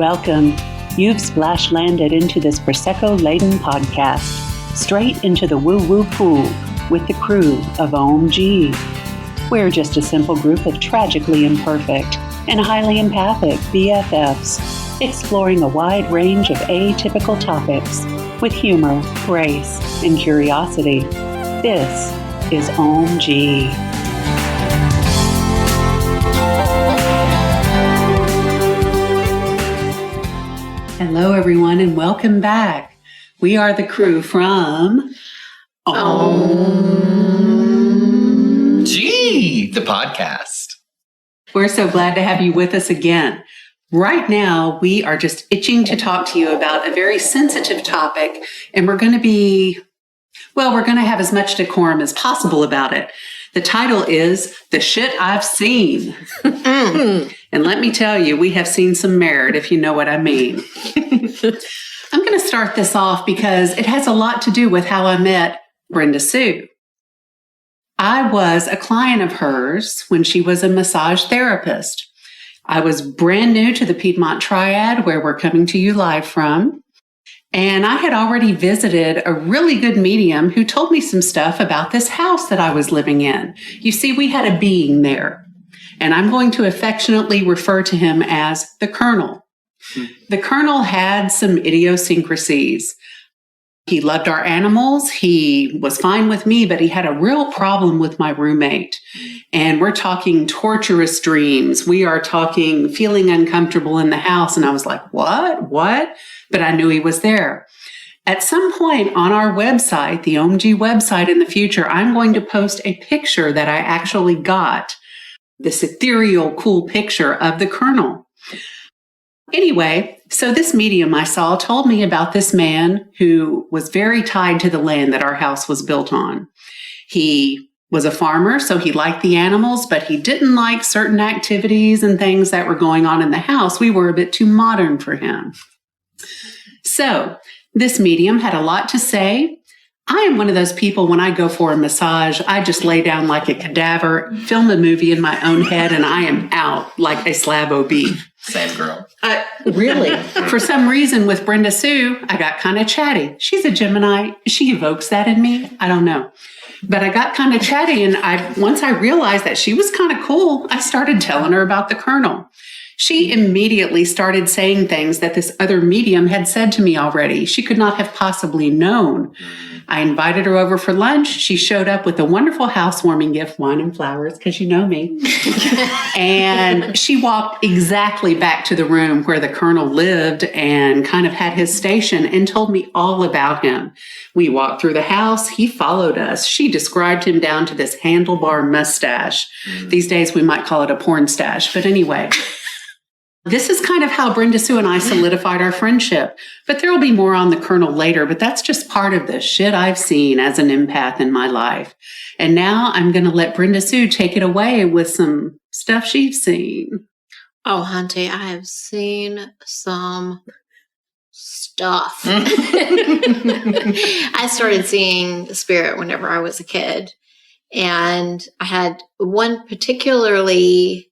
Welcome. You've splash landed into this Prosecco-laden podcast, straight into the woo-woo pool with the crew of Ohm-g. We're just a simple group of tragically imperfect and highly empathic BFFs, exploring a wide range of atypical topics with humor, grace, and curiosity. This is Ohm-g. Hello, everyone, and welcome back. We are the crew from Ohm-g, the podcast. We're so glad to have you with us again. Right now, we are just itching to talk to you about a very sensitive topic, and we're going to have as much decorum as possible about it. The title is The Shit I've Seen. And let me tell you, we have seen some merit, if you know what I mean. I'm going to start this off because it has a lot to do with how I met Brenda Sue. I was a client of hers when she was a massage therapist. I was brand new to the Piedmont Triad, where we're coming to you live from. And I had already visited a really good medium who told me some stuff about this house that I was living in. You see, we had a being there, and I'm going to affectionately refer to him as the Colonel. The Colonel had some idiosyncrasies. He loved our animals. He was fine with me, but he had a real problem with my roommate. And we're talking torturous dreams. We are talking feeling uncomfortable in the house. And I was like, what? But I knew he was there. At some point on our website, the Ohm-g website in the future, I'm going to post a picture that I actually got. This ethereal, cool picture of the Colonel. Anyway, so this medium I saw told me about this man who was very tied to the land that our house was built on. He was a farmer, so he liked the animals, but he didn't like certain activities and things that were going on in the house. We were a bit too modern for him. So this medium had a lot to say. I am one of those people, when I go for a massage, I just lay down like a cadaver, film a movie in my own head, and I am out like a slab of beef. Same girl. Really. For some reason with Brenda Sue, I got kind of chatty. She's a Gemini. She evokes that in me. I don't know. But I got kind of chatty, and once I realized that she was kind of cool, I started telling her about the Colonel. She immediately started saying things that this other medium had said to me already. She could not have possibly known. I invited her over for lunch. She showed up with a wonderful housewarming gift, wine and flowers, because you know me. And she walked exactly back to the room where the Colonel lived and kind of had his station and told me all about him. We walked through the house. He followed us. She described him down to this handlebar mustache. These days we might call it a porn stash. But anyway, this is kind of how Brenda Sue and I solidified our friendship. But there will be more on the Colonel later, but that's just part of the shit I've seen as an empath in my life. And now I'm going to let Brenda Sue take it away with some stuff she's seen. Oh, Hunty, I have seen some stuff. I started seeing spirit whenever I was a kid. And I had one particularly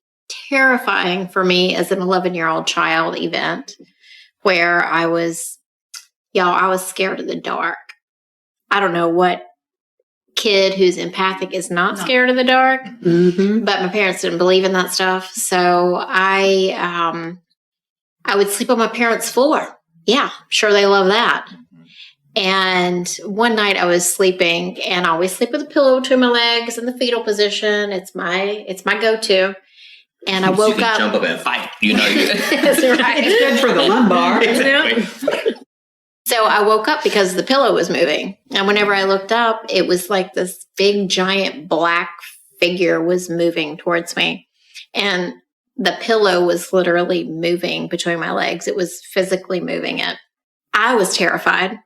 terrifying for me as an 11-year-old child event where I was scared of the dark. I don't know what kid who's empathic is not scared of the dark, but my parents didn't believe in that stuff. So I would sleep on my parents' floor. Yeah, sure, they love that. And one night I was sleeping, and I always sleep with a pillow between my legs in the fetal position. It's my go-to. And I woke up. Jump up and fight. You know you. That's right. It's good for the lumbar. Exactly. So I woke up because the pillow was moving. And whenever I looked up, it was like this big, giant black figure was moving towards me. And the pillow was literally moving between my legs. It was physically moving it. I was terrified.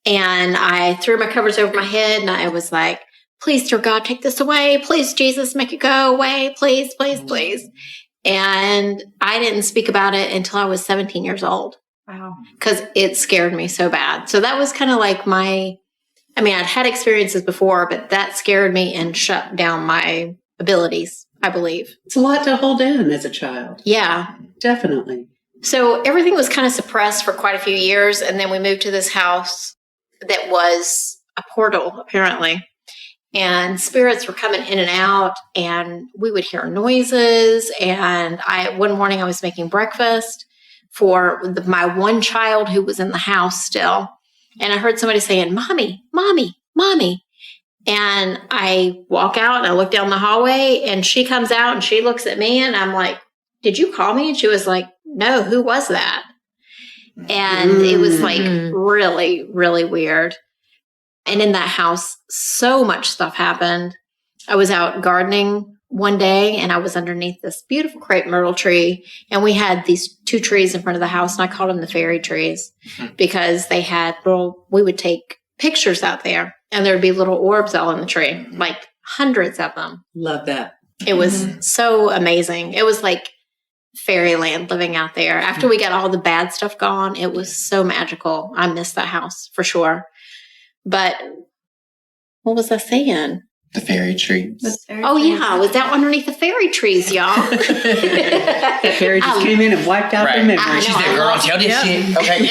And I threw my covers over my head, and I was like, please, dear God, take this away. Please, Jesus, make it go away. Please, please, please. And I didn't speak about it until I was 17 years old. Wow. Because it scared me so bad. So that was kind of like I'd had experiences before, but that scared me and shut down my abilities, I believe. It's a lot to hold in as a child. Yeah. Definitely. So everything was kind of suppressed for quite a few years. And then we moved to this house that was a portal, apparently. And spirits were coming in and out, and we would hear noises. And one morning I was making breakfast for my one child who was in the house still. And I heard somebody saying, "Mommy, mommy, mommy." And I walk out and I look down the hallway, and she comes out and she looks at me, and I'm like, "Did you call me?" And she was like, "No, who was that?" And it was like really, really weird. And in that house, so much stuff happened. I was out gardening one day, and I was underneath this beautiful crepe myrtle tree. And we had these 2 trees in front of the house, and I called them the fairy trees because they had we would take pictures out there, and there'd be little orbs all in the tree, like hundreds of them. Love that. It was so amazing. It was like fairyland living out there. After we got all the bad stuff gone, it was so magical. I missed that house for sure. But what was I saying? The fairy trees. Oh, yeah. I was out underneath the fairy trees, y'all. That fairy just came in and wiped out their memories. She's there, girl. Tell this shit. Okay.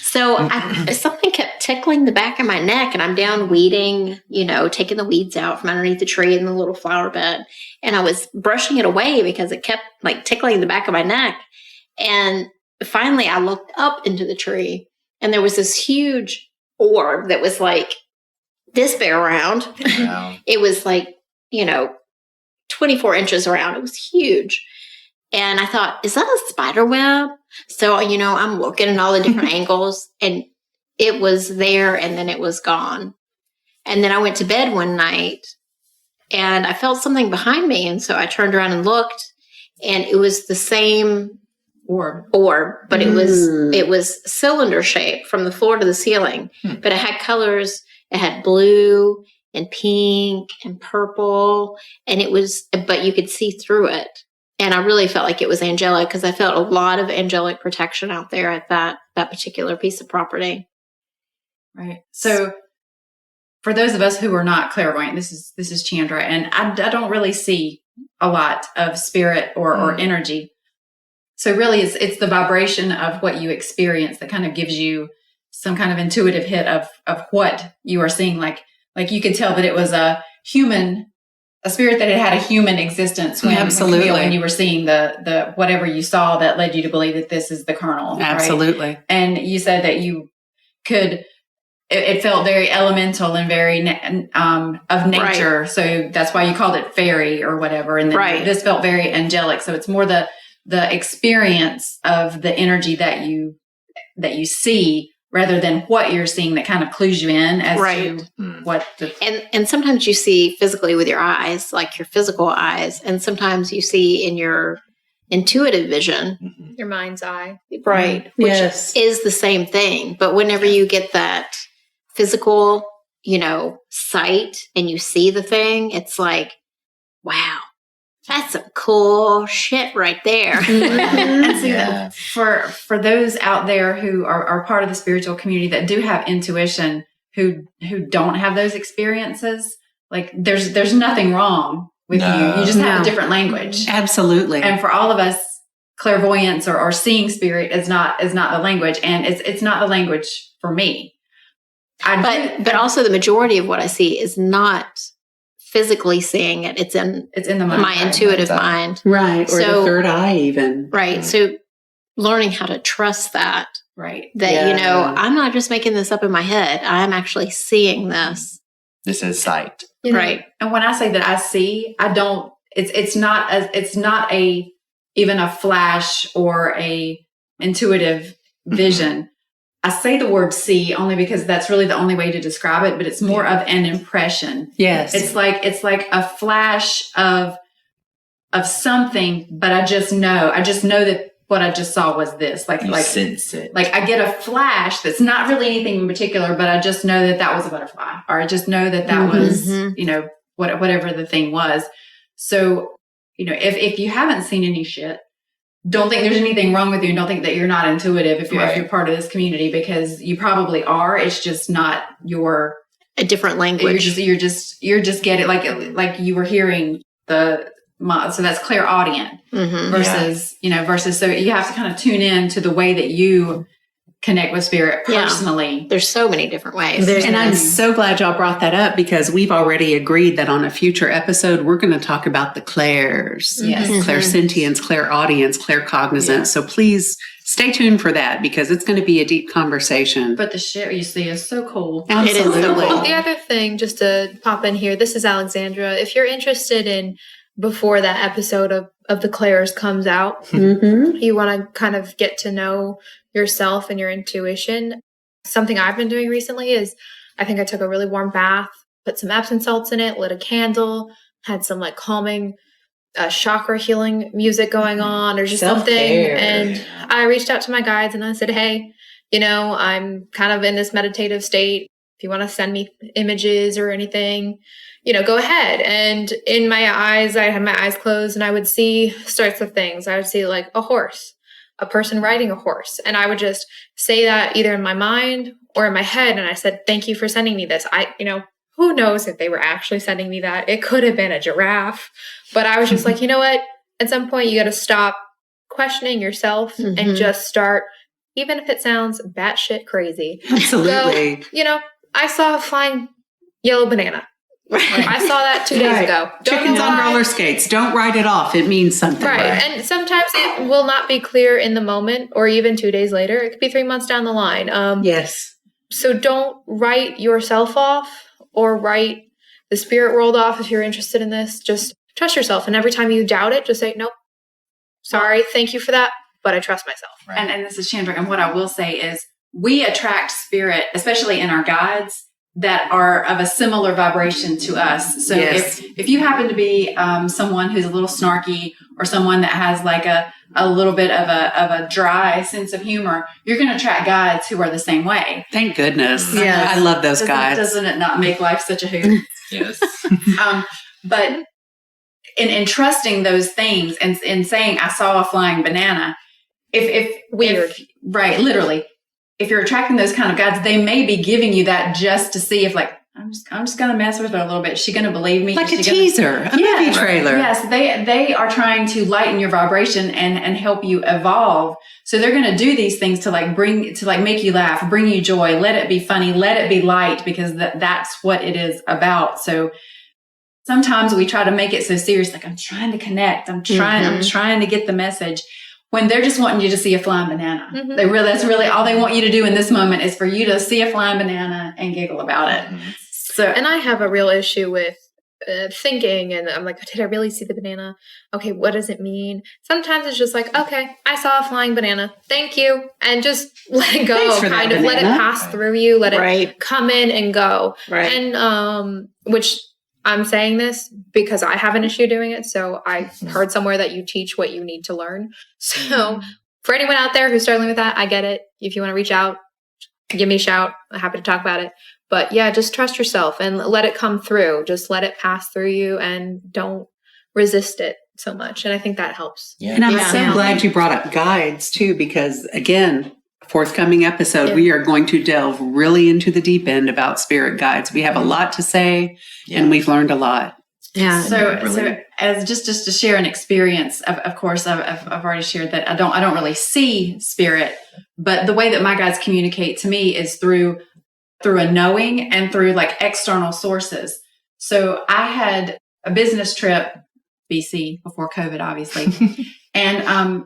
So something kept tickling the back of my neck, and I'm down weeding, taking the weeds out from underneath the tree in the little flower bed. And I was brushing it away because it kept like tickling the back of my neck. And finally I looked up into the tree, and there was this huge orb that was like this big around. Wow. It was like, 24 inches around. It was huge. And I thought, is that a spider web? So, I'm looking at all the different angles, and it was there, and then it was gone. And then I went to bed one night, and I felt something behind me. And so I turned around and looked, and it was the same orb, but it was cylinder shaped from the floor to the ceiling, but it had colors. It had blue and pink and purple, and but you could see through it. And I really felt like it was angelic because I felt a lot of angelic protection out there at that particular piece of property. Right. So for those of us who are not clairvoyant, this is Chandra, and I don't really see a lot of spirit or energy. So really it's the vibration of what you experience that kind of gives you some kind of intuitive hit of what you are seeing. Like you could tell that it was a spirit that had a human existence when you were seeing the whatever you saw that led you to believe that this is the Colonel. Absolutely. Right? And you said that you could, it felt very elemental and very of nature. Right. So that's why you called it fairy or whatever. And then this felt very angelic. So it's more the experience of the energy that you see rather than what you're seeing that kind of clues you in as to what the... And sometimes you see physically with your eyes, like your physical eyes, and sometimes you see in your intuitive vision. Your mind's eye. Right. Which is the same thing. But whenever you get that physical, sight and you see the thing, it's like, wow. That's some cool shit right there. And so for those out there who are part of the spiritual community that do have intuition, who don't have those experiences, like there's nothing wrong with you. You just have a different language. Absolutely. And for all of us, clairvoyance or seeing spirit is not the language, and it's not the language for me. But also the majority of what I see is not physically seeing it. It's in the mind, my intuitive mind. Right. Or the third eye even. Right. So learning how to trust that. Right. That, I'm not just making this up in my head. I'm actually seeing this. This is sight. Right. And when I say that I see, I don't, it's not even a flash or a intuitive vision. I say the word see only because that's really the only way to describe it, but it's more of an impression. Yes. It's like a flash of something, but I just know that what I just saw was this. Like sense it. Like I get a flash that's not really anything in particular, but I just know that was a butterfly, or I just know that was, whatever the thing was. So, if you haven't seen any shit, don't think there's anything wrong with you, and don't think that you're not intuitive if you're part of this community, because you probably are. It's just not a different language. You're just getting like you were hearing the so that's clairaudient Mhm. versus so you have to kind of tune in to the way that you connect with spirit Yeah. personally. There's so many different ways. And I'm so glad y'all brought that up because we've already agreed that on a future episode, we're going to talk about the clairs. Yes. Mhm. Clairsentience, clairaudience, claircognizance. Yeah. So please stay tuned for that because it's going to be a deep conversation. But the shit you see is so cool. It is so Absolutely. cool. The other thing, just to pop in here, this is Alexandra. If you're interested in, before that episode of the Clairs comes out, Mm-hmm. you want to kind of get to know yourself and your intuition. Something I've been doing recently is I think I took a really warm bath, put some Epsom salts in it, lit a candle, had some like calming chakra healing music going on or just something. Self-care. And I reached out to my guides and I said, hey, I'm kind of in this meditative state. If you want to send me images or anything, go ahead. And in my eyes, I had my eyes closed and I would see sorts of things. I would see like a horse, a person riding a horse. And I would just say that either in my mind or in my head. And I said, thank you for sending me this. Who knows if they were actually sending me that? It could have been a giraffe. But I was just like, you know what? At some point, you got to stop questioning yourself and just start, even if it sounds batshit crazy. Absolutely. So, I saw a flying yellow banana. I saw that 2 days Right. ago. Don't Chickens know on why. roller skates. Don't write it off. It means something. Right. And sometimes it will not be clear in the moment or even 2 days later. It could be 3 months down the line. Yes. So don't write yourself off or write the spirit world off if you're interested in this. Just trust yourself. And every time you doubt it, just say, nope, sorry, thank you for that, but I trust myself. Right. And this is Chandra. And what I will say is we attract spirit, especially in our guides, that are of a similar vibration to us. So Yes. if you happen to be someone who's a little snarky or someone that has like a little bit of a dry sense of humor, you're going to attract guides who are the same way. Thank goodness. Yes. I love those guys. Doesn't it not make life such a hoot? Yes. But in trusting those things and in saying, I saw a flying banana, right, literally, if you're attracting those kind of guides, they may be giving you that just to see if like, I'm just going to mess with her a little bit. Is she going to believe me? Like Is a she gonna- teaser, a movie trailer. Yes, they are trying to lighten your vibration and help you evolve. So they're going to do these things to make you laugh, bring you joy, let it be funny, let it be light, because that's what it is about. So sometimes we try to make it so serious, like I'm trying to connect, I'm trying to get the message, when they're just wanting you to see a flying banana. Mhm. That's really all they want you to do in this moment is for you to see a flying banana and giggle about it. So And I have a real issue with thinking, and I'm like, did I really see the banana? Okay, what does it mean? Sometimes it's just like, okay, I saw a flying banana. Thank you. And just let it go. Thanks for that Kind of let it banana. pass through you. Let it Right. come in and go. Right. And which I'm saying this because I have an issue doing it. So I heard somewhere that you teach what you need to learn. So for anyone out there who's struggling with that, I get it. If you want to reach out, give me a shout. I'm happy to talk about it. But yeah, just trust yourself and let it come through. Just let it pass through you and don't resist it so much. And I think that helps. Yeah. And I'm Yeah. so glad you brought up guides too, because again, forthcoming episode, Yeah. we are going to delve really into the deep end about spirit guides. We have a lot to say and we've learned a lot. Yeah. So as just to share an experience, of course, I've already shared that I don't really see spirit, but the way that my guides communicate to me is through a knowing and through like external sources. So I had a business trip, BC, before COVID, obviously, and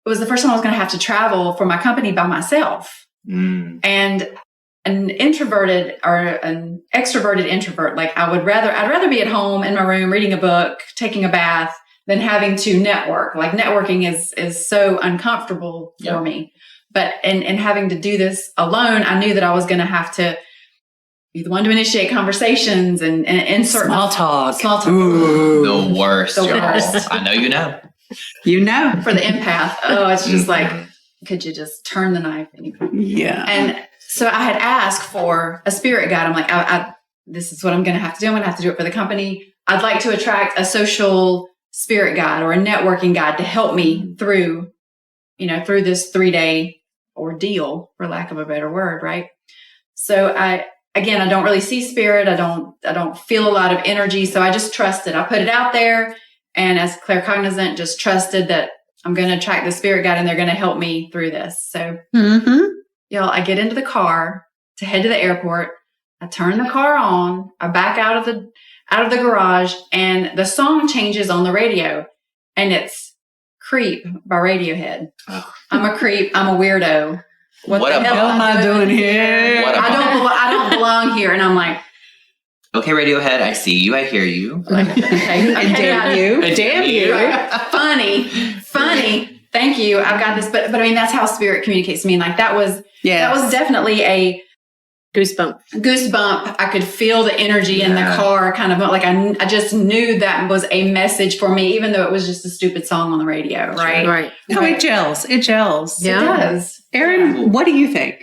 it was the first time I was going to have to travel for my company by myself. And an introverted or an extroverted introvert, like I'd rather be at home in my room reading a book, taking a bath, than having to network. Like networking is so uncomfortable for me. But in having to do this alone, I knew that I was going to have to be the one to initiate conversations and insert Small talk. Ooh, the worst, The y'all. worst. I know you know. You know. for the empath. Oh, it's just like, could you just turn the knife? Yeah. And so I had asked for a spirit guide. I'm like, I this is what I'm going to have to do. I'm going to have to do it for the company. I'd like to attract a social spirit guide or a networking guide to help me through this 3-day ordeal, for lack of a better word. Right. So I don't really see spirit. I don't feel a lot of energy. So I just trust it. I put it out there And as claircognizant, just trusted that I'm going to track the spirit guide and they're going to help me through this. So, y'all, I get into the car to head to the airport. I turn the car on. I back out of the garage, and the song changes on the radio, and it's "Creep" by Radiohead. Oh. I'm a creep. I'm a weirdo. What the hell am I doing here? I don't belong here. And I'm like, Okay, Radiohead, I see you. I hear you. okay, Damn you. Damn you. funny. Thank you. I've got this. But I mean, that's how spirit communicates to me. And like that was definitely a goosebump. I could feel the energy in the car, kind of like I just knew that was a message for me, even though it was just a stupid song on the radio. Right. Right. No, it gels. It gels. Yeah. It does. Aaron, what do you think?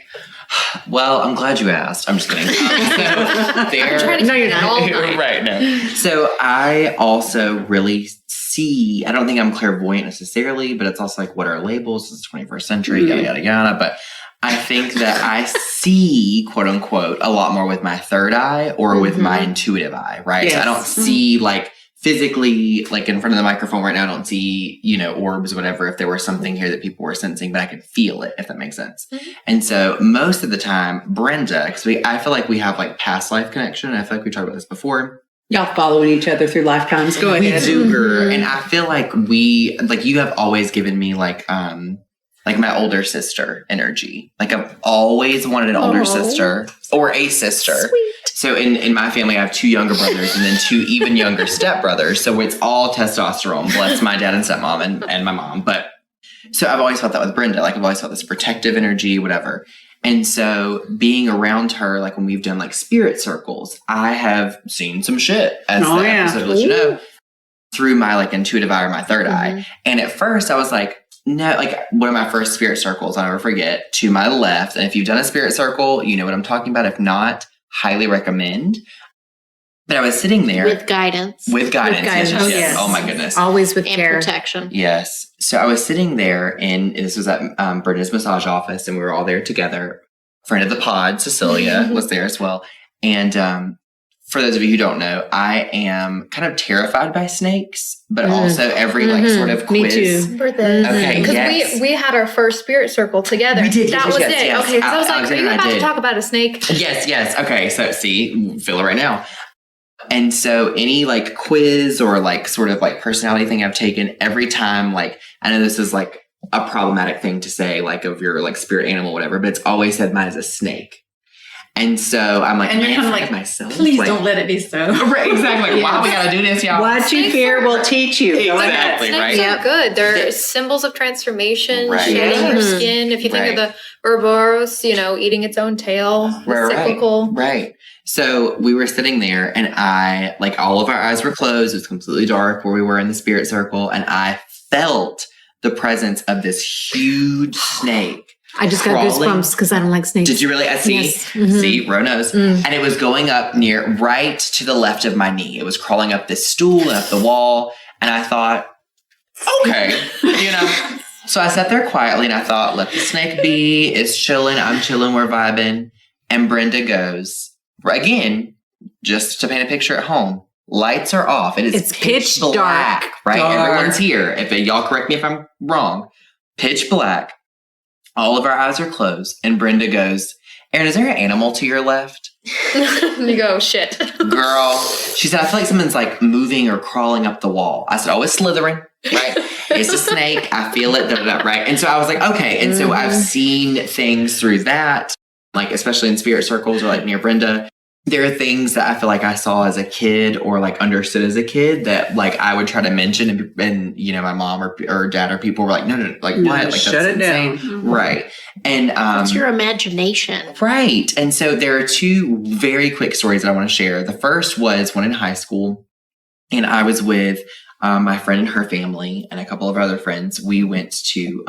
Well, I'm glad you asked. I'm just kidding. I'm trying to keep it all night. Right, no. So I also really see, I don't think I'm clairvoyant necessarily, but it's also like, what are labels? It's the 21st century, yada, yada, yada. But I think that I see, quote unquote, a lot more with my third eye or with my intuitive eye, right? Yes. So I don't see like physically, like in front of the microphone right now, I don't see, orbs, whatever, if there was something here that people were sensing, but I could feel it, if that makes sense. And so most of the time, Brenda, because I feel like we have like past life connection. I feel like we talked about this before. Y'all following each other through lifetimes. Go ahead. We do, girl. And I feel like you have always given me like my older sister energy. Like I've always wanted an older sister or a sister. Sweet. So in my family, I have 2 younger brothers and then 2 even younger stepbrothers. So it's all testosterone. Bless my dad and stepmom and my mom. But so I've always felt that with Brenda. Like I've always felt this protective energy, whatever. And so being around her, like when we've done like spirit circles, I have seen some shit, as the episode lets you know, through my like intuitive eye or my third eye. And at first I was like, no, like one of my first spirit circles, I'll never forget, to my left. And if you've done a spirit circle, you know what I'm talking about. If not, highly recommend. But I was sitting there. With guidance. Yes. Oh my goodness. Always with And care. protection. Yes. So I was sitting there, and this was at Brenda's massage office, and we were all there together. Friend of the pod, Cecilia, was there as well. And for those of you who don't know, I am kind of terrified by snakes, but also every like sort of quiz. Me too. For this. Okay, Because yes. we had our first spirit circle together. We did, That yes, was yes, it. yes. Okay, so I was like, are Alexandra you and I about to did. talk about a snake? Yes. Okay. So see, feel it right now. And so any like quiz or like sort of like personality thing I've taken, every time, like, I know this is like a problematic thing to say, like of your like spirit animal, whatever, but it's always said mine is a snake. And so I'm like, And you're kind of like, myself. please like, don't let it be so. Right, exactly. Why we gotta do this, y'all? What you fear will teach you. Go ahead. Exactly, Snakes right? are good. They're symbols of transformation, Right. shedding your skin. If you think of the Ouroboros, eating its own tail, cyclical. Right. So we were sitting there, and I, like, all of our eyes were closed. It was completely dark where we were in the spirit circle, and I felt the presence of this huge snake. I just got crawling. goosebumps because I don't like snakes. Did you really? I see. Yes. Mhm. See, Ro knows. And it was going up right to the left of my knee. It was crawling up this stool and up the wall. And I thought, okay, So I sat there quietly and I thought, let the snake be. It's chilling. I'm chilling. We're vibing. And Brenda goes, again, just to paint a picture at home, lights are off. It's pitch black, dark. right? Dark. Everyone's here. If y'all correct me if I'm wrong. Pitch black. All of our eyes are closed. And Brenda goes, Erin, is there an animal to your left? You go, shit. Girl, she said, I feel like someone's like moving or crawling up the wall. I said, oh, it's slithering, right? It's a snake. I feel it, right? And so I was like, okay. And so I've seen things through that, like especially in spirit circles or like near Brenda. There are things that I feel like I saw as a kid or like understood as a kid that like I would try to mention and my mom or dad or people were like, no, like No, what? Like shut that's it insane. down. Right. And It's your imagination. right. And so there are 2 very quick stories that I want to share. The first was one in high school, and I was with my friend and her family and a couple of other friends. We went to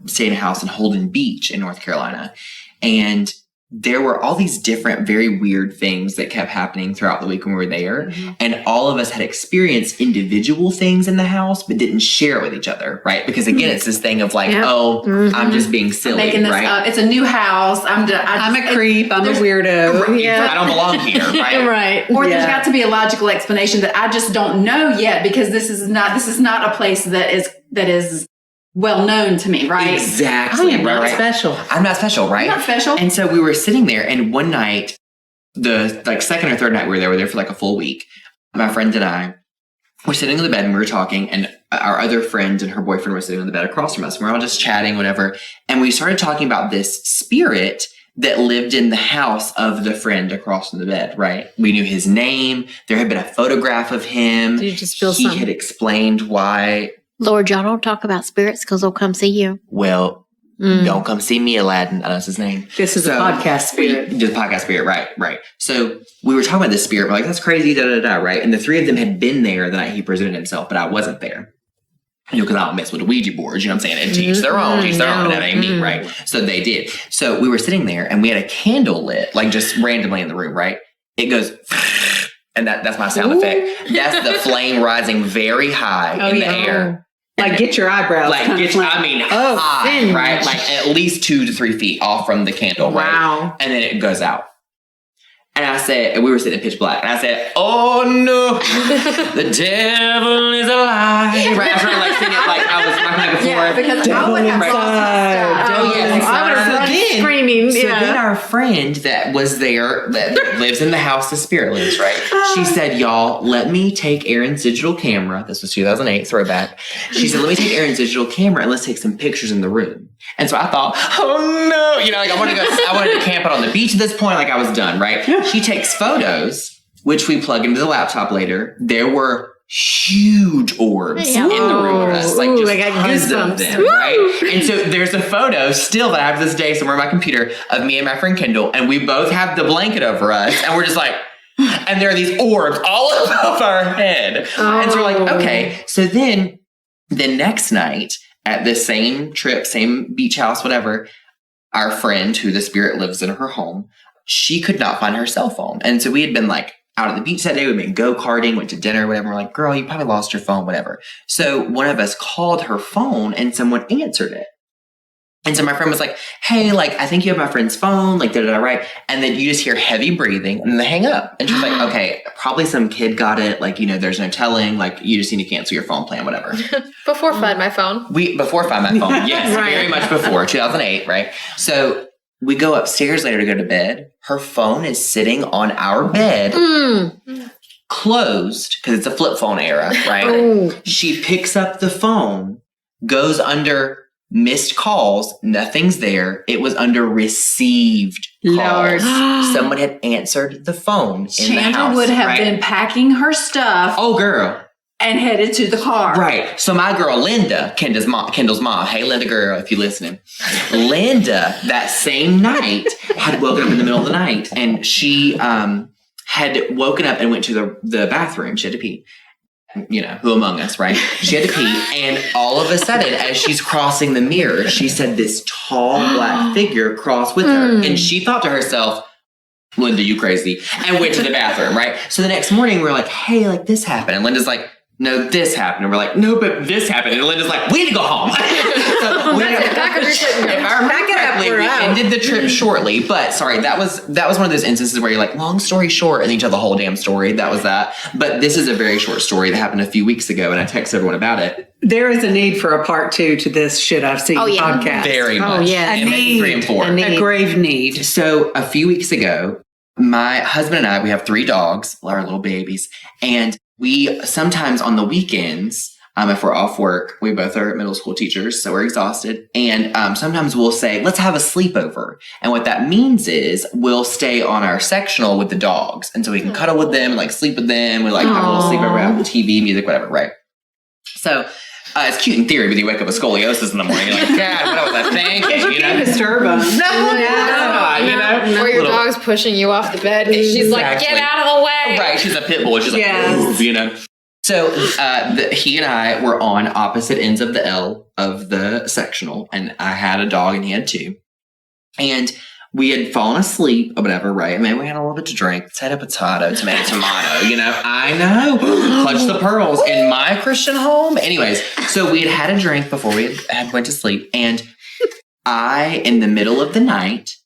stay in a house in Holden Beach in North Carolina. And there were all these different, very weird things that kept happening throughout the week when we were there. And all of us had experienced individual things in the house, but didn't share it with each other, right? Because again, it's this thing of like, I'm just being silly, Making this right? up. It's a new house. I'm a creep. I'm a weirdo. Yeah. I don't belong here, right? Right. Or there's got to be a logical explanation that I just don't know yet, because this is not a place that is well known to me, right? Exactly. I am not special. I'm not special, right? Not special. And so we were sitting there, and one night, the second or third night we were there for like a full week. My friend and I were sitting in the bed and we were talking, and our other friend and her boyfriend were sitting on the bed across from us. We were all just chatting, whatever. And we started talking about this spirit that lived in the house of the friend across from the bed, right? We knew his name. There had been a photograph of him. Did you just feel He something? had explained why. Lord, y'all don't talk about spirits because they'll come see you. Well, don't come see me, Aladdin. That's his name. This is a podcast spirit. The podcast spirit, right. So we were talking about this spirit. We're like, that's crazy, right? And the three of them had been there the night he presented himself, but I wasn't there. Because I don't mess with the Ouija boards, you know what I'm saying? And teach their own, but that ain't me, right? So they did. So we were sitting there and we had a candle lit, like just randomly in the room, right? It goes, and that's my sound effect. That's the flame rising very high in the air. Like, get your eyebrows. Like, high, right? Like at least 2 to 3 feet off from the candle, right? Wow. And then it goes out. And I said, and we were sitting in pitch black, and I said, oh no, the devil is alive. Right? I was trying to like sing it like I was rocking back and forth. Yeah, because I would have lost my stuff. Oh, yes. I would have run screaming. So then our friend that was there, that lives in the house the spirit lives, right? She said, y'all, let me take Aaron's digital camera. This was 2008, throwback. She said, let me take Aaron's digital camera and let's take some pictures in the room. And so I thought, oh no, like I wanted to camp out on the beach at this point, like I was done, right? She takes photos, which we plug into the laptop later. There were huge orbs in the room with us, like just I got tons of goosebumps. them, right? And so there's a photo still that I have this day somewhere on my computer of me and my friend Kendall, and we both have the blanket over us, and we're just like, and there are these orbs all above our head. And so we're like, okay. So then the next night at the same trip, same beach house, whatever, our friend who the spirit lives in her home, she could not find her cell phone. And so we had been like out at the beach that day. We'd been go-karting, went to dinner, whatever. We're like, girl, you probably lost your phone, whatever. So one of us called her phone and someone answered it. And so my friend was like, hey, like, I think you have my friend's phone, like, da-da-da, right? And then you just hear heavy breathing and then they hang up. And she's like, okay, probably some kid got it. Like, there's no telling. Like, you just need to cancel your phone plan, whatever. Before Find My Phone. Before Find My Phone. Yes, Right. very much before, 2008, right? So we go upstairs later to go to bed. Her phone is sitting on our bed, closed, because it's a flip phone era, right? She picks up the phone, goes under missed calls, nothing's there. It was under received calls. Someone had answered the phone in the Chandra house, would have right? been packing her stuff Oh, girl. and headed to the car. Right. So my girl, Linda, Kendall's mom. Hey, Linda girl, if you're listening. Linda, that same night, had woken up in the middle of the night, and she had woken up and went to the bathroom. She had to pee. Who among us, right? She had to pee, and all of a sudden, as she's crossing the mirror, she said this tall black figure crossed with her, and she thought to herself, Linda, you crazy, and went to the bathroom, right? So the next morning, we're like, hey, like this happened, and Linda's like, no, this happened, and we're like, no, but this happened, and Linda's like, we need to go home. So if I remember correctly, we ended the trip shortly, but sorry, that was one of those instances where you're like, long story short, and then you tell the whole damn story. That was that. But this is a very short story that happened a few weeks ago, and I texted everyone about it. There is a need for a part 2 to this Should I've Seen podcast. Very much. Oh, yeah. And maybe 3 and 4. A grave need. So a few weeks ago, my husband and I, we have 3 dogs, our little babies, and we sometimes on the weekends, if we're off work, we both are middle school teachers, so we're exhausted. And sometimes we'll say, let's have a sleepover. And what that means is we'll stay on our sectional with the dogs. And so we can cuddle with them and like sleep with them. We like have a little sleepover, have the TV, music, whatever, right? So it's cute in theory, but you wake up with scoliosis in the morning. You're like, God, what was I thinking? Disturb them. No. Or your dog's pushing you off the bed and she's like, get out of the way. Right, she's a pit bull. She's like, move, So he and I were on opposite ends of the L of the sectional, and I had a dog and he had 2. And we had fallen asleep or whatever, right? Maybe we had a little bit to drink. Potato, tomato, tomato, you know. I know. Clutch the pearls in my Christian home. Anyways, so we had a drink before we had went to sleep. And I, in the middle of the night,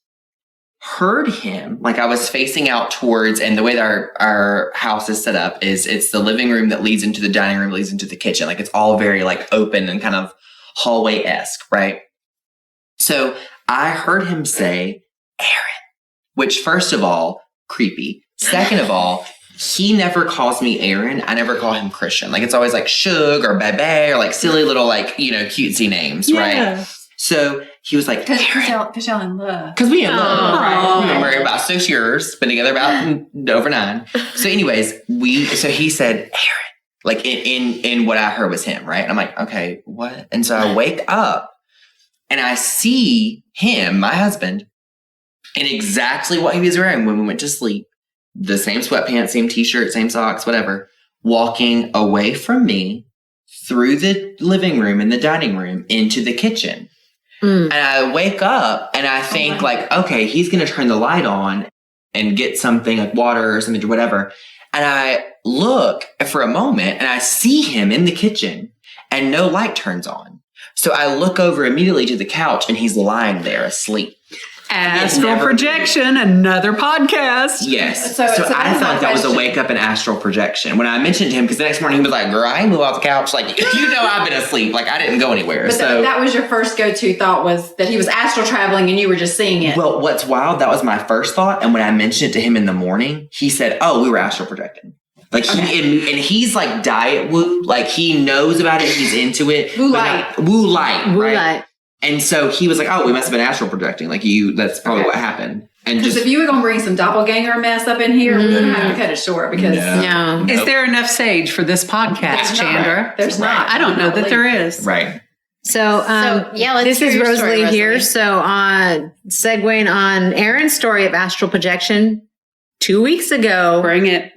heard him. Like I was facing out towards, and the way that our house is set up is it's the living room that leads into the dining room, leads into the kitchen. Like it's all very like open and kind of hallway-esque, right? So I heard him say, Aaron, which first of all, creepy. Second of all, he never calls me Aaron. I never call him Christian. Like it's always like Shug or Bebe or like silly little like, you know, cutesy names, right? So he was like, Aaron. Because y'all in love. Because we in love, right? We were married about 6 years, been together about over 9. So anyways, so he said, Aaron. Like in what I heard was him, right? And I'm like, okay, what? And so I wake up and I see him, my husband, in exactly what he was wearing when we went to sleep. The same sweatpants, same t-shirt, same socks, whatever, walking away from me through the living room and the dining room into the kitchen. And I wake up and I think like, okay, he's going to turn the light on and get something like water or something or whatever. And I look for a moment and I see him in the kitchen and no light turns on. So I look over immediately to the couch and he's lying there asleep. Astral projection, another podcast. Yes. So I thought that was a wake up and astral projection. When I mentioned to him, because the next morning he was like, girl, I ain't move off the couch. Like, you know, I've been asleep. Like, I didn't go anywhere. But so that was your first go-to thought, was that he was astral traveling and you were just seeing it. Well, what's wild, that was my first thought. And when I mentioned it to him in the morning, he said, oh, we were astral projecting. Like and he's like diet woo. Like he knows about it. He's into it. Woo light. Right? And so he was like, oh, we must have been astral projecting. Like that's probably what happened. And because if you were going to bring some doppelganger mess up in here, we're going to have to cut it short because No. Is there enough sage for this podcast, Chandra? There's not. I don't know that there is. right. So, let's this hear is your Rosalie story, here. Rosalie. So, segueing on Aaron's story of astral projection, 2 weeks ago, Bring it.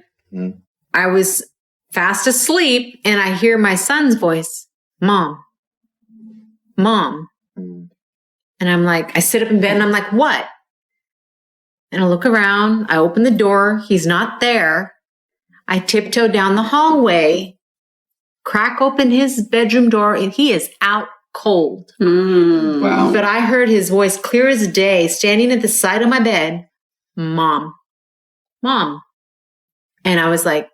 I was fast asleep and I hear my son's voice, Mom. And I'm like, I sit up in bed and I'm like, what? And I look around, I open the door, he's not there. I tiptoe down the hallway, crack open his bedroom door, and he is out cold. Wow. But I heard his voice clear as day, standing at the side of my bed, Mom. And I was like,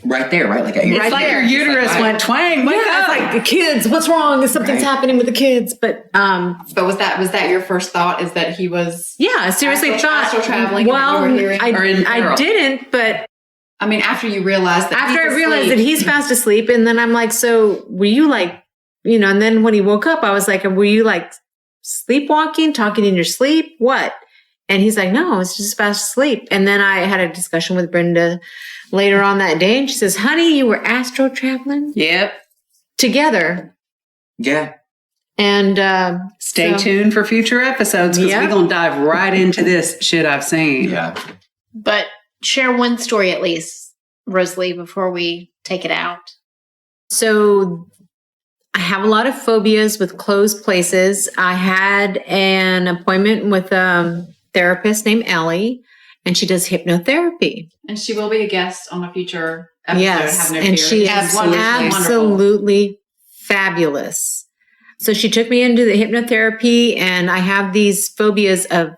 Right there, right? Like It's like your uterus went twang. Wake yeah, up. it's like the kids, what's wrong? Is something's happening with the kids? But was that your first thought? Is that he was? yeah, I seriously Astral traveling. Well, and you were hearing, I didn't, but I mean, after you realized that after he's I realized asleep, that he's fast asleep, and then I'm like, so were you like, you know? And then when he woke up, I was like, were you like sleepwalking, talking in your sleep? What? And he's like, no, it's just fast asleep. And then I had a discussion with Brenda later on that day, and she says, honey, you were astral traveling Yep. together. Yeah. And Stay tuned for future episodes because we're going to dive right into this shit I've seen. Yeah. But Share one story at least, Rosalie, before we take it out. so I have a lot of phobias with closed places. I had an appointment with a therapist named Ellie, and she does hypnotherapy. and she will be a guest on a future episode. Yes, have no and fear. she is She's wonderful. absolutely fabulous. So she took me into the hypnotherapy, and I have these phobias of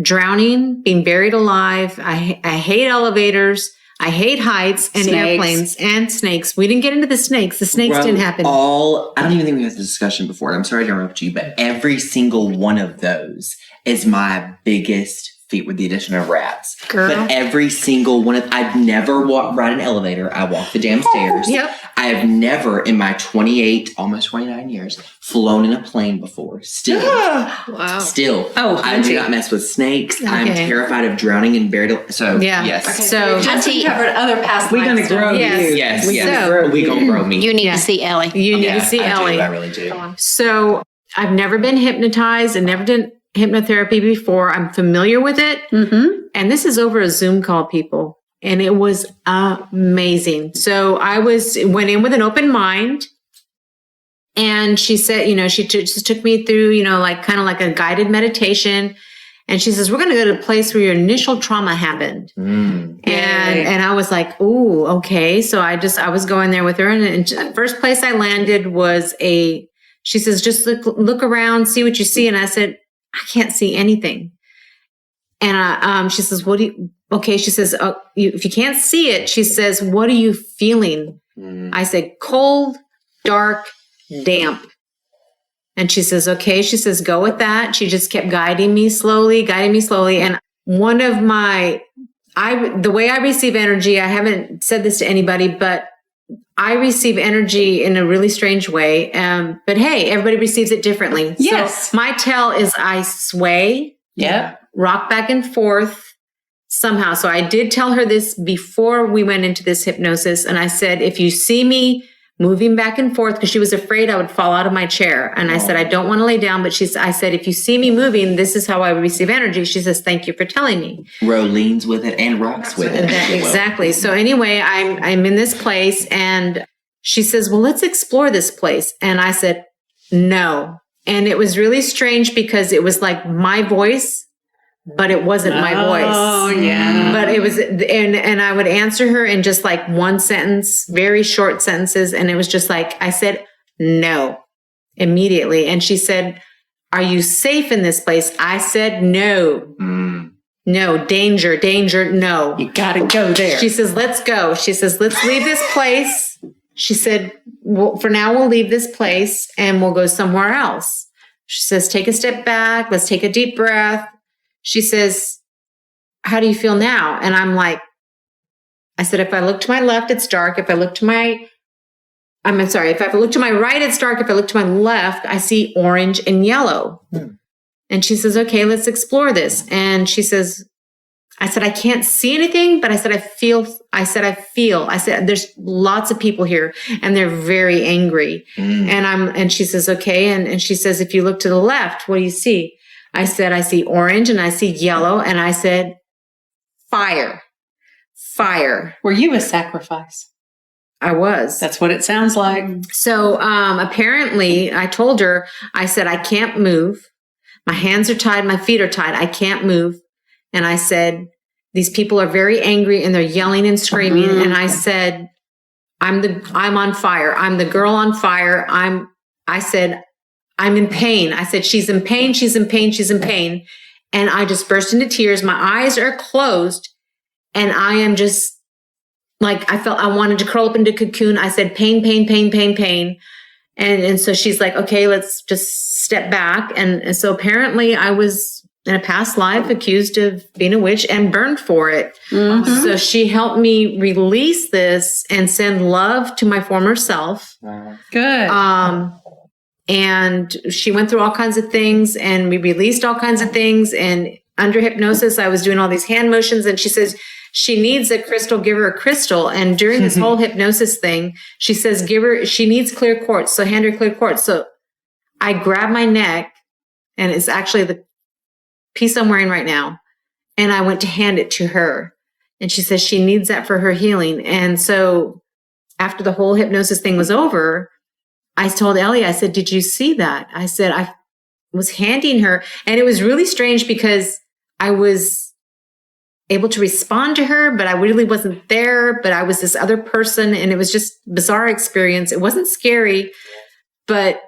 drowning, being buried alive. I hate elevators. I hate heights and Snakes. airplanes and snakes. We didn't get into the snakes. The snakes didn't happen. I don't even think we had this discussion before. I'm sorry to interrupt you, but every single one of those is my biggest feat with the addition of rats. Girl. But every single one I've never ride an elevator. I walk the damn stairs. Yep. I have never in my 28, almost 29 years, flown in a plane before. Still. Wow. Still. Oh, I do not mess with snakes. I'm Okay. terrified of drowning and buried. So, Yeah. yes. Okay, So- Justin covered other past. We're going to milestones. grow Yes. you. Yes. So- Yes. We gonna grow me. You need Yeah. to see Ellie. You need Yeah, to see I Ellie. do. I really do. So I've never been hypnotized and never done hypnotherapy before. I'm familiar with it. Mm-hmm. And this is over a Zoom call, people. And it was amazing. So I went in with an open mind. And she said, she just took me through, like kind of like a guided meditation. And she says, we're going to go to a place where your initial trauma happened. And I was like, ooh, okay. So I was going there with her. And the first place I landed was she says, just look around, see what you see. And I said, I can't see anything. And she says, okay. She says, if you can't see it, she says, what are you feeling? I said, cold, dark, damp. And she says, okay. She says, go with that. She just kept guiding me slowly. And one of the way I receive energy, I haven't said this to anybody, but I receive energy in a really strange way. But hey, everybody receives it differently. Yes. So my tell is I sway, rock back and forth somehow. So I did tell her this before we went into this hypnosis. And I said, if you see me moving back and forth, because she was afraid I would fall out of my chair. And I said, I don't want to lay down. But I said, if you see me moving, this is how I receive energy. She says, thank you for telling me. Ro leans with it and rocks with it. Exactly. So anyway, I'm in this place and she says, well, let's explore this place. And I said, no. And it was really strange because it was like my voice, but it wasn't my voice. Oh, yeah. But it was, and I would answer her in just like one sentence, very short sentences. And it was just like, I said, no, immediately. And she said, are you safe in this place? I said, no, no, danger, no. You got to go there. She says, let's go. She says, let's leave this place. She said, well, for now, we'll leave this place and we'll go somewhere else. She says, take a step back. Let's take a deep breath. She says, how do you feel now? And I'm like, I said, if I look to my left, it's dark. If I look to my right, it's dark. If I look to my left, I see orange and yellow. And she says, okay, let's explore this. And she says, I said, I can't see anything, but I said, I feel. I said, there's lots of people here and they're very angry. And she says, okay. And she says, if you look to the left, what do you see? I said, I see orange and I see yellow. And I said, fire. Were you a sacrifice? I was. That's what it sounds like. So apparently I told her, I said, I can't move. My hands are tied. My feet are tied. I can't move. And I said, these people are very angry and they're yelling and screaming. And I said, I'm on fire. I'm the girl on fire. I said, I'm in pain. I said, she's in pain. And I just burst into tears. My eyes are closed. And I am just like, I wanted to curl up into a cocoon. I said, pain. And so she's like, okay, let's just step back. And so apparently I was in a past life accused of being a witch and burned for it. So she helped me release this and send love to my former self. Good. And she went through all kinds of things and we released all kinds of things. And under hypnosis, I was doing all these hand motions and she says, she needs a crystal, give her a crystal. And during this whole hypnosis thing, she says, she needs clear quartz. So hand her clear quartz. So I grab my neck and it's actually the piece I'm wearing right now. And I went to hand it to her and she says she needs that for her healing. And so after the whole hypnosis thing was over, I told Ellie, I said, did you see that? I said, I was handing her and it was really strange because I was able to respond to her, but I really wasn't there, but I was this other person and it was just a bizarre experience. It wasn't scary, but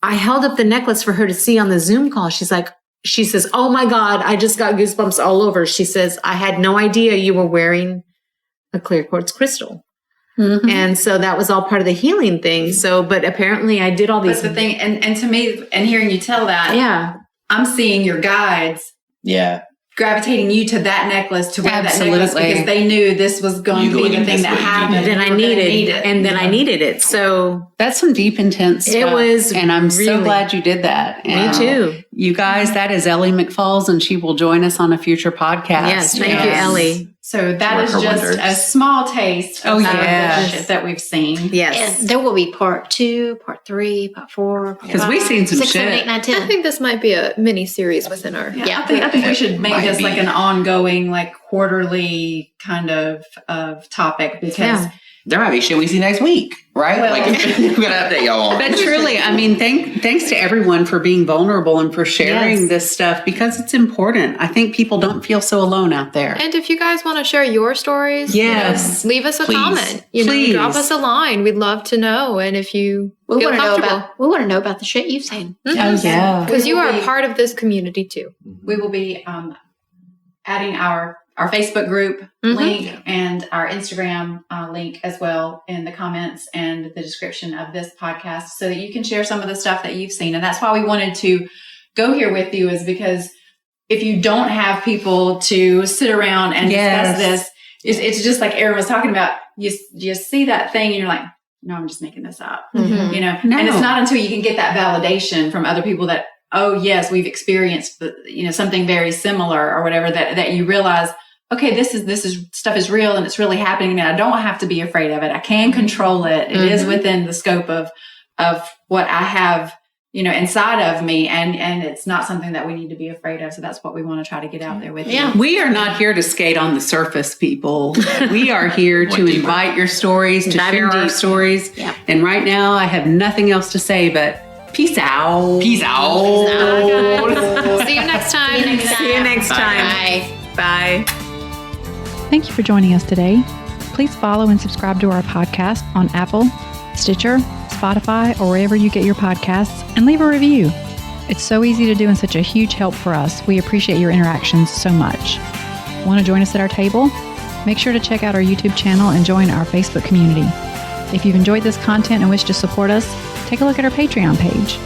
I held up the necklace for her to see on the Zoom call. She says, oh my God, I just got goosebumps all over. She says, I had no idea you were wearing a clear quartz crystal. And so that was all part of the healing thing. So, but apparently I did all these. But the thing, and to me, and hearing you tell that, I'm seeing your guides. Gravitating you to that necklace, to wear that necklace because they knew this was going to be the thing that happened. Then I needed it. So that's some deep, intense stuff. It was, and I'm so glad you did that. Me too. You guys, that is Ellie McFalls, and she will join us on a future podcast. Yes, thank you, Ellie. So that is just a small taste of the shit that we've seen. Yes. And there will be part 2, part 3, part 4. Because we've seen some 6, shit. 7, 8, 9, 10. I think this might be a mini series within our. I think we should make this like an ongoing, like quarterly kind of topic because there might be shit we see next week, right? Well- like, we're going to update y'all on. But truly, I mean, thanks to everyone for being vulnerable and for sharing Yes. this stuff because it's important. I think people don't feel so alone out there. And if you guys want to share your stories, Yes. leave us a Please. comment. Please. Drop us a line. We'd love to know. And if you We feel want to know comfortable, about the shit you've seen. Oh, yeah. because you We will are a be- part of this community too. We will be adding our Facebook group Mhm. link and our Instagram link as well in the comments and the description of this podcast so that you can share some of the stuff that you've seen. And that's why we wanted to go here with you, is because if you don't have people to sit around and Yes. discuss this, it's just like Erin was talking about. You see that thing and you're like, no, I'm just making this up. Mhm. You know, No. and it's not until you can get that validation from other people that, oh yes, we've experienced something very similar or whatever, that you realize, okay, this is stuff is real and it's really happening, and I don't have to be afraid of it. I can control it. It is within the scope of what I have, inside of me, and it's not something that we need to be afraid of. So that's what we want to try to get out there with Yeah. you. We are not here to skate on the surface, people. We are here to Went deeper. invite your stories, to Dive in share our deep. stories. Yeah. And right now, I have nothing else to say but peace out. Peace out. See you next time. See you next time. Bye. Bye. Thank you for joining us today. Please follow and subscribe to our podcast on Apple, Stitcher, Spotify, or wherever you get your podcasts, and leave a review. It's so easy to do and such a huge help for us. We appreciate your interactions so much. Want to join us at our table? Make sure to check out our YouTube channel and join our Facebook community. If you've enjoyed this content and wish to support us, take a look at our Patreon page.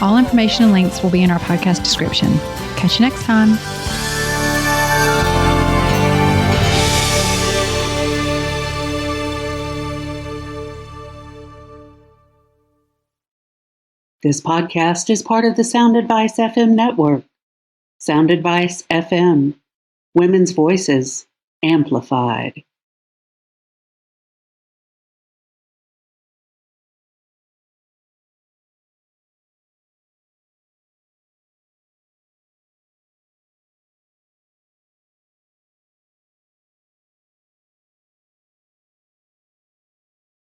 All information and links will be in our podcast description. Catch you next time. This podcast is part of the Sound Advice FM network. Sound Advice FM. Women's voices amplified.